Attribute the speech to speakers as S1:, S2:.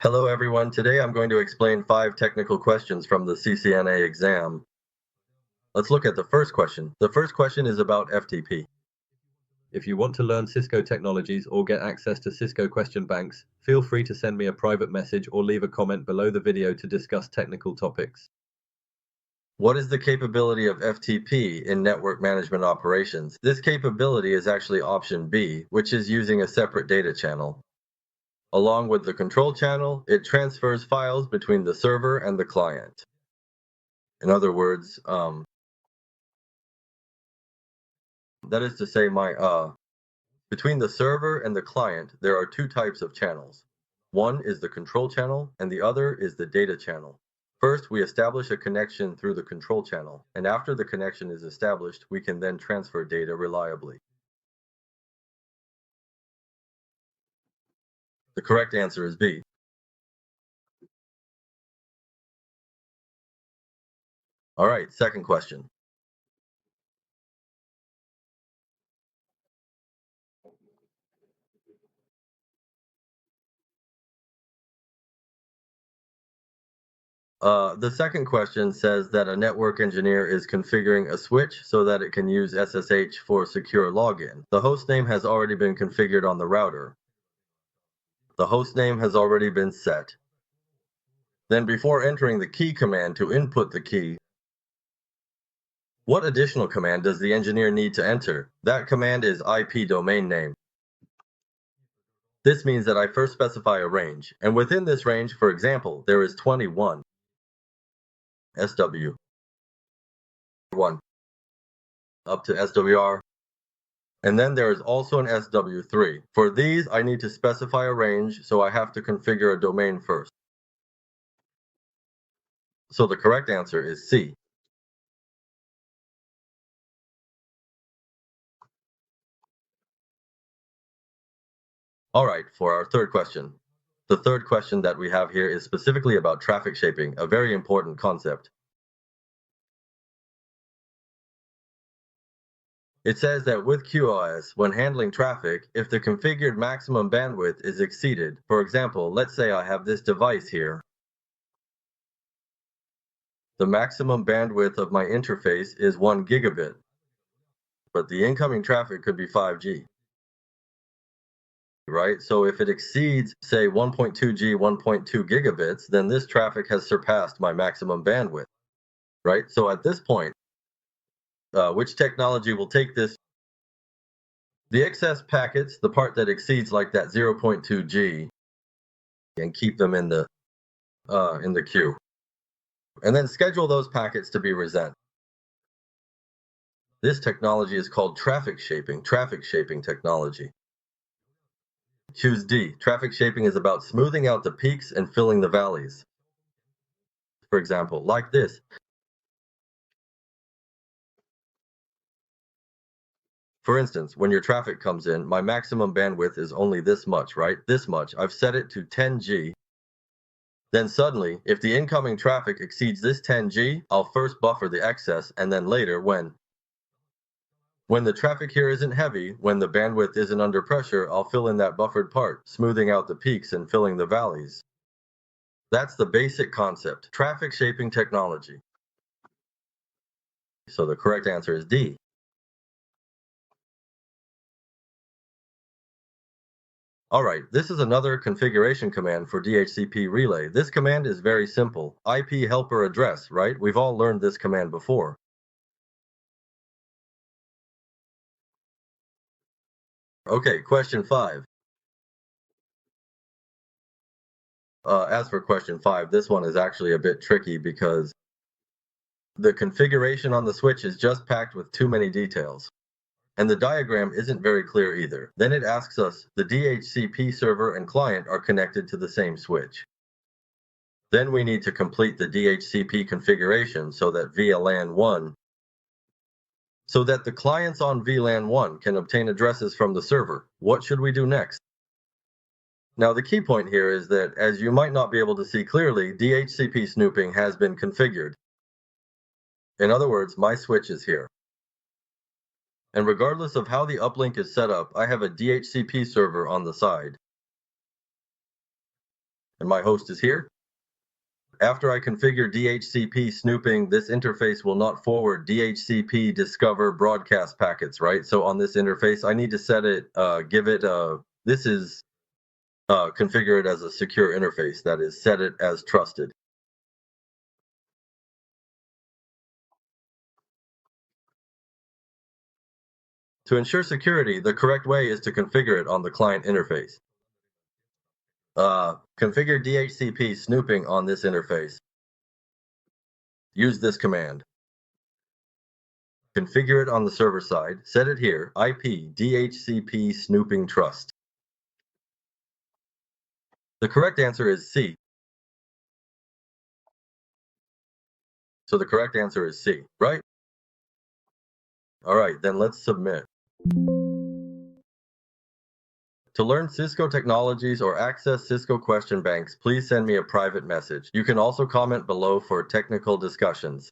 S1: Hello everyone, today I'm going to explain 5 technical questions from the CCNA exam. Let's look at the first question. The first question is about FTP. If you want to learn Cisco technologies or get access to Cisco question banks, feel free to send me a private message or leave a comment below the video to discuss technical topics. What is the capability of FTP in network management operations? This capability is actually option B, which is using a separate data channel. Along with the control channel, it transfers files between the server and the client. In other words, that is to say between the server and the client, there are 2 types of channels. One is the control channel and the other is the data channel. First, we establish a connection through the control channel, and after the connection is established, we can then transfer data reliably. The correct answer is B. All right, second question. The second question says that a network engineer is configuring a switch so that it can use SSH for secure login. The host name has already been configured on the router. The host name has already been set. Then before entering the key command to input the key, what additional command does the engineer need to enter? That command is IP domain name. This means that I first specify a range, and within this range, for example, there is 21 SW1 up to SWR, and then there is also an SW3. For these, I need to specify a range, so I have to configure a domain first. So the correct answer is C. All right, for our third question. The third question that we have here is specifically about traffic shaping, a very important concept. It says that with QoS, when handling traffic, if the configured maximum bandwidth is exceeded, for example, let's say I have this device here. The maximum bandwidth of my interface is 1 gigabit, but the incoming traffic could be 5G. Right? So if it exceeds, say, 1.2G, 1.2 gigabits, then this traffic has surpassed my maximum bandwidth. Right? So at this point, which technology will take this? The excess packets, the part that exceeds like that 0.2G, and keep them in the queue, and then schedule those packets to be resent. This technology is called traffic shaping technology. Choose D. Traffic shaping is about smoothing out the peaks and filling the valleys. For example, like this. For instance, when your traffic comes in, my maximum bandwidth is only this much, right? This much. I've set it to 10G. Then suddenly, if the incoming traffic exceeds this 10G, I'll first buffer the excess, and then later, when the traffic here isn't heavy, when the bandwidth isn't under pressure, I'll fill in that buffered part, smoothing out the peaks and filling the valleys. That's the basic concept, traffic shaping technology. So the correct answer is D. All right, this is another configuration command for DHCP relay. This command is very simple. IP helper address, right? We've all learned this command before. Okay, question 5. As for question 5, this one is actually a bit tricky because the configuration on the switch is just packed with too many details. And the diagram isn't very clear either. Then it asks us, the DHCP server and client are connected to the same switch. Then we need to complete the DHCP configuration so that the clients on VLAN 1 can obtain addresses from the server. What should we do next? Now the key point here is that, as you might not be able to see clearly, DHCP snooping has been configured. In other words, my switch is here. And regardless of how the uplink is set up, I have a DHCP server on the side. and my host is here. After I configure DHCP snooping, this interface will not forward DHCP discover broadcast packets, right? So on this interface, I need to set it, configure it as a secure interface, that is, set it as trusted. To ensure security, the correct way is to configure it on the client interface. Configure DHCP snooping on this interface. Use this command. Configure it on the server side. Set it here, IP DHCP snooping trust. The correct answer is C. So the correct answer is C, right? All right, then let's submit. To learn Cisco technologies or access Cisco question banks, please send me a private message. You can also comment below for technical discussions.